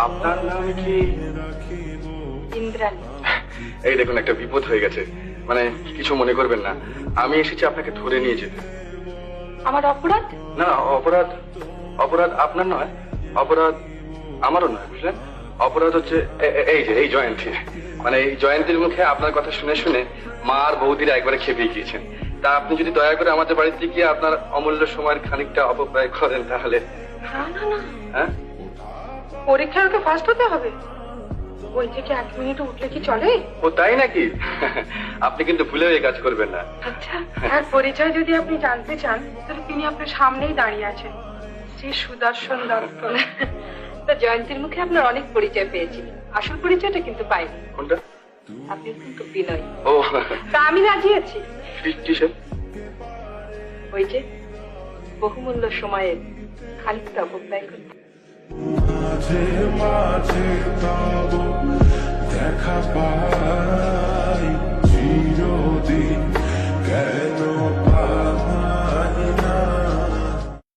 আপনার নাম কি? ইন্দ্রাণী। এই দেখুন, একটা বিপদ হয়ে গেছে। মানে কিছু মনে করবেন না, আমি এসেছি আপনাকে ধরে নিয়ে যেতে। আমার অপরাধ? না, অপরাধ অপরাধ আপনার নয়, অপরাধ আমারও নয়, বুঝলেন? অপরাধ হচ্ছে এই জয়ন্তী। মানে এই জয়ন্তীর মুখে আপনার কথা শুনে শুনে মা আর বৌদিরা একবারে খেপে গিয়েছেন। তা আপনি যদি দয়া করে আমাদের বাড়িতে গিয়ে আপনার অমূল্য সময়ের খানিকটা অপব্যয় করেন তাহলে। না না না, হ্যাঁ, পরীক্ষায় ওকে ফার্স্ট হতে হবে। ওই থেকে 1 মিনিট উঠলে কি চলে? ও তাই নাকি? আপনি কিন্তু ভুলেও এই কাজ করবেন না। আচ্ছা, আর পরিচয় যদি আপনি জানতে চান তাহলে তিনি আপনার সামনেই দাঁড়িয়ে আছেন, শ্রী সুদর্শন দত্ত। তা জয়ন্তীর মুখে আপনার অনেক পরিচয় পেয়েছি, আসল পরিচয়টা কিন্তু পাইনি। কোনটা? আপনি কিন্তু বিনয়। ও, তা আমি রাজি আছি। কিসের? ওই যে বহুমূল্য সময়ের খানিকটা অপব্যয় করতে। মাঝে মাঝে কাবো